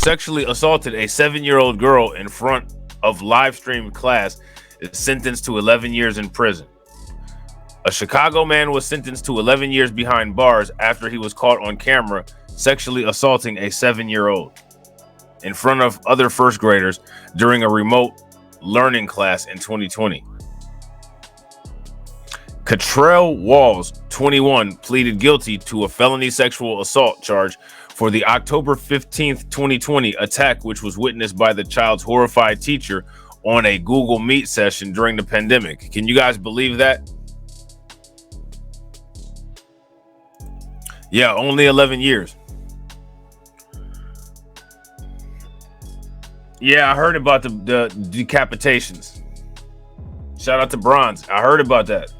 sexually assaulted a 7-year-old girl in front of live streamed class is sentenced to 11 years in prison. A Chicago man was sentenced to 11 years behind bars after he was caught on camera sexually assaulting a 7-year-old in front of other first graders during a remote learning class in 2020. Catrell Walls, 21, pleaded guilty to a felony sexual assault charge for the October 15th, 2020 attack, which was witnessed by the child's horrified teacher on a Google Meet session during the pandemic. Can you guys believe that? Yeah, only 11 years. Yeah, I heard about the decapitations. Shout out to Bronze. I heard about that.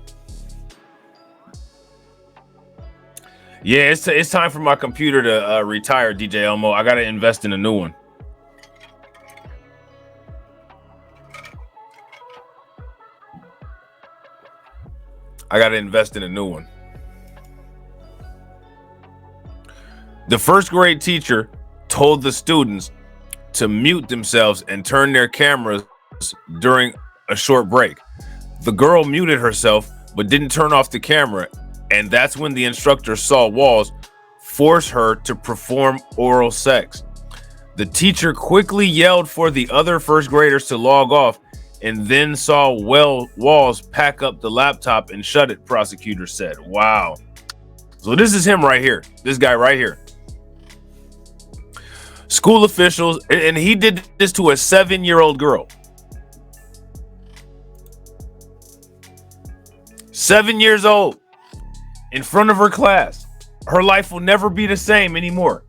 Yeah, it's time for my computer to retire, DJ Elmo. I got to invest in a new one. The first grade teacher told the students to mute themselves and turn their cameras during a short break. The girl muted herself but didn't turn off the camera, and that's when the instructor saw Walls force her to perform oral sex. The teacher quickly yelled for the other first graders to log off and then saw Walls pack up the laptop and shut it, prosecutors said. Wow. So this is him right here. This guy right here. School officials, and he did this to a 7-year-old girl. 7 years old. In front of her class. Her life will never be the same anymore.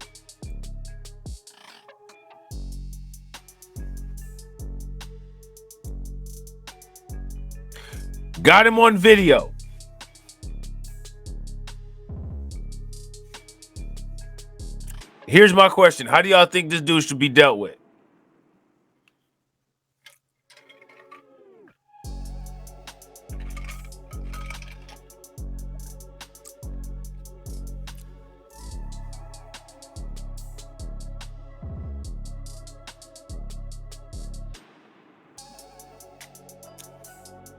Got him on video. Here's my question. How do y'all think this dude should be dealt with?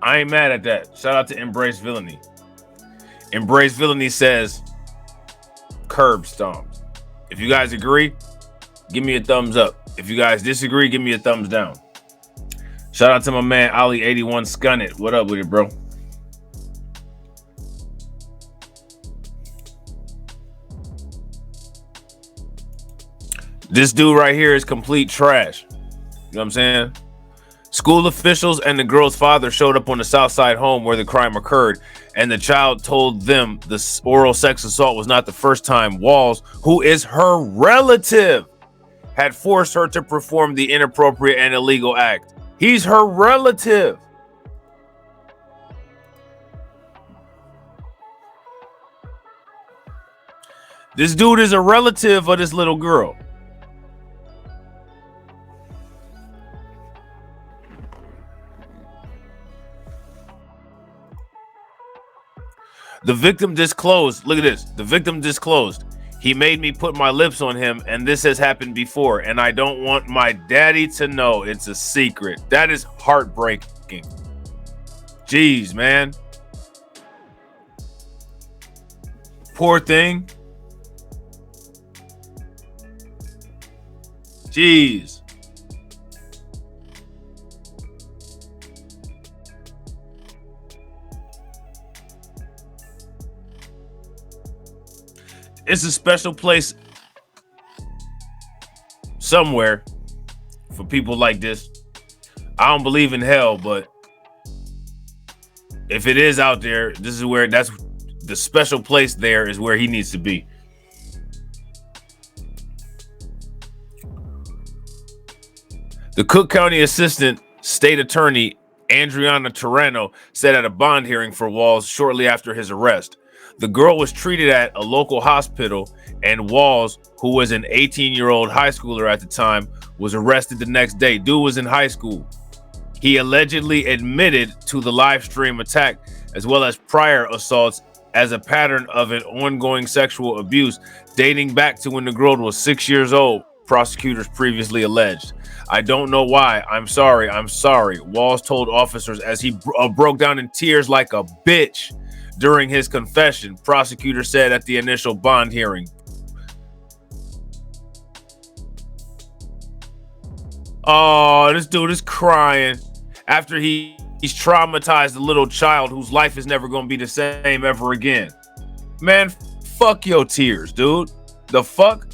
I ain't mad at that. Shout out to Embrace Villainy. Embrace Villainy says, curb stomped. If you guys agree, give me a thumbs up. If you guys disagree, give me a thumbs down. Shout out to my man, Ali81 Scunnit. What up with it, bro? This dude right here is complete trash. You know what I'm saying? School officials and the girl's father showed up on the South Side home where the crime occurred, and the child told them the oral sex assault was not the first time Walls, who is her relative, had forced her to perform the inappropriate and illegal act. He's her relative. This dude is a relative of this little girl. The victim disclosed. Look at this. The victim disclosed. He made me put my lips on him, and this has happened before, and I don't want my daddy to know. It's a secret. That is heartbreaking. Jeez, man. Poor thing. Jeez. It's a special place somewhere for people like this. I don't believe in hell, but if it is out there, this is where that's the special place. There is where he needs to be. The Cook County Assistant State Attorney Andriana Turano said at a bond hearing for Walls shortly after his arrest, the girl was treated at a local hospital, and Walls, who was an 18-year-old high schooler at the time, was arrested the next day. Dude was in high school. He allegedly admitted to the live stream attack as well as prior assaults as a pattern of an ongoing sexual abuse dating back to when the girl was 6 years old. prosecutors previously alleged. I don't know why. I'm sorry. Walls told officers as he broke down in tears like a bitch during his confession, prosecutor said at the initial bond hearing. Oh, this dude is crying after he's traumatized a little child whose life is never going to be the same ever again. Man, fuck your tears, dude. The fuck?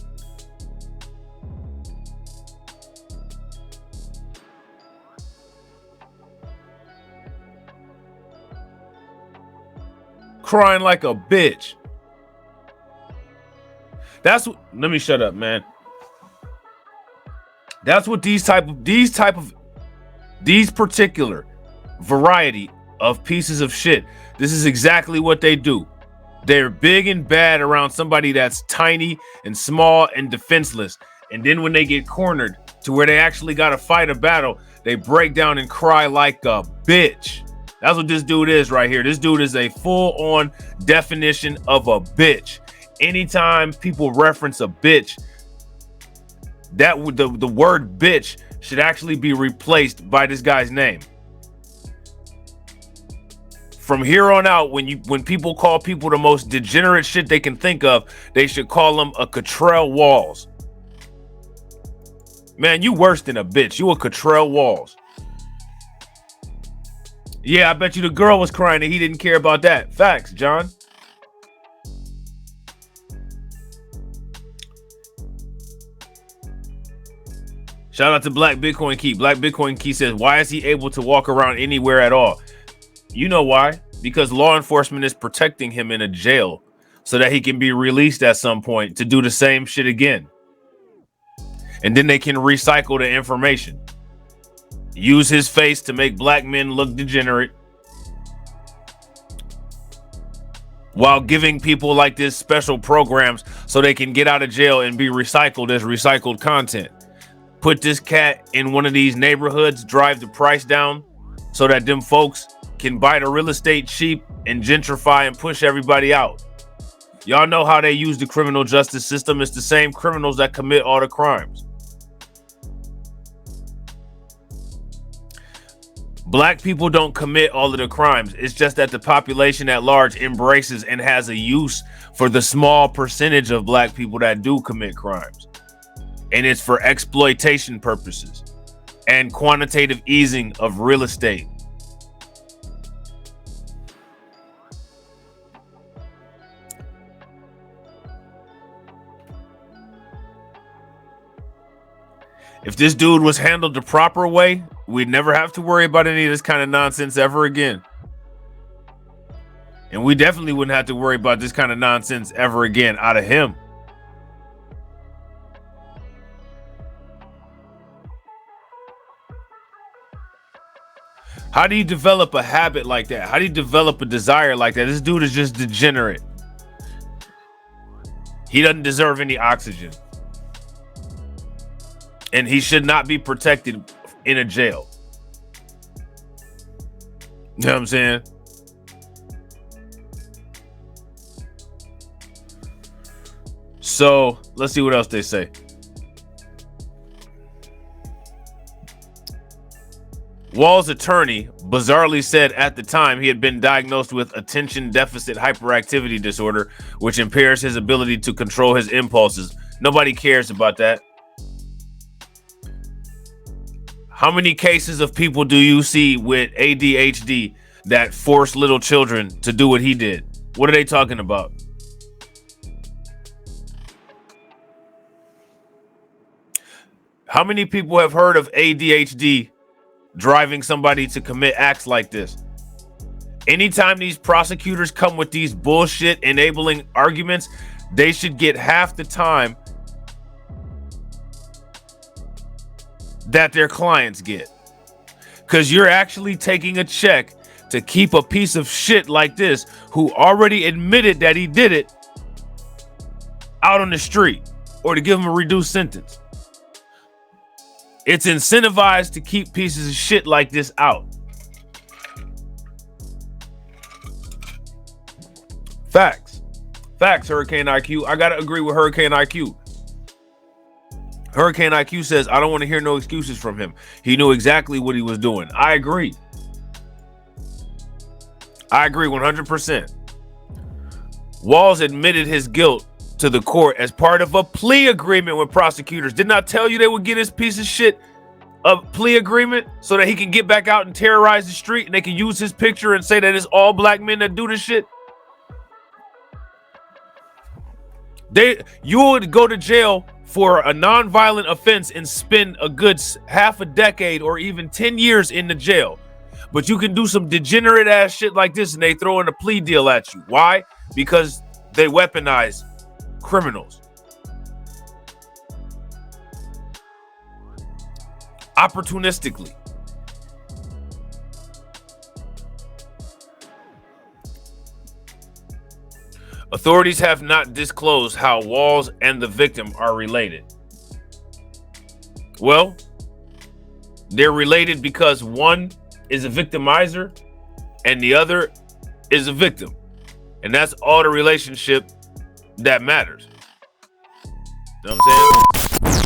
Crying like a bitch. That's what, let me shut up, man. That's what these particular variety of pieces of shit, this is exactly what they do. They're big and bad around somebody that's tiny and small and defenseless. And then when they get cornered to where they actually got to fight a battle, they break down and cry like a bitch. That's what this dude is right here. This dude is a full-on definition of a bitch. Anytime people reference a bitch, that would the word bitch should actually be replaced by this guy's name. From here on out, when people call people the most degenerate shit they can think of, they should call them a Catrell Walls. Man, you worse than a bitch. You a Catrell Walls. Yeah, I bet you the girl was crying and he didn't care about that. Facts, John. Shout out to Black Bitcoin Key. Black Bitcoin Key says, why is he able to walk around anywhere at all? You know why? Because law enforcement is protecting him in a jail so that he can be released at some point to do the same shit again. And then they can recycle the information. Use his face to make black men look degenerate while giving people like this special programs so they can get out of jail and be recycled as recycled content. Put this cat in one of these neighborhoods, drive the price down so that them folks can buy the real estate cheap and gentrify and push everybody out. Y'all know how they use the criminal justice system. It's the same criminals that commit all the crimes. Black people don't commit all of the crimes. It's just that the population at large embraces and has a use for the small percentage of black people that do commit crimes. And it's for exploitation purposes and quantitative easing of real estate. If this dude was handled the proper way, we'd never have to worry about any of this kind of nonsense ever again. And we definitely wouldn't have to worry about this kind of nonsense ever again out of him. How do you develop a habit like that? How do you develop a desire like that? This dude is just degenerate. He doesn't deserve any oxygen. And he should not be protected in a jail. You know what I'm saying? So let's see what else they say. Wall's attorney bizarrely said at the time he had been diagnosed with attention deficit hyperactivity disorder, which impairs his ability to control his impulses. Nobody cares about that. How many cases of people do you see with ADHD that force little children to do what he did? What are they talking about? How many people have heard of ADHD driving somebody to commit acts like this? Anytime these prosecutors come with these bullshit enabling arguments, they should get half the time that their clients get, because you're actually taking a check to keep a piece of shit like this who already admitted that he did it out on the street, or to give him a reduced sentence. It's incentivized to keep pieces of shit like this out. Facts. Hurricane IQ. I gotta agree with Hurricane IQ. Hurricane IQ says, I don't want to hear no excuses from him. He knew exactly what he was doing. I agree. I agree 100%. Walls admitted his guilt to the court as part of a plea agreement with prosecutors. Didn't I tell you they would get his piece of shit a plea agreement so that he can get back out and terrorize the street and they can use his picture and say that it's all black men that do this shit? You would go to jail for a non-violent offense and spend a good half a decade or even 10 years in the jail. But you can do some degenerate ass shit like this and they throw in a plea deal at you. Why? Because they weaponize criminals. Opportunistically. Authorities have not disclosed how Walls and the victim are related. Well, they're related because one is a victimizer and the other is a victim. And that's all the relationship that matters. You know what I'm saying?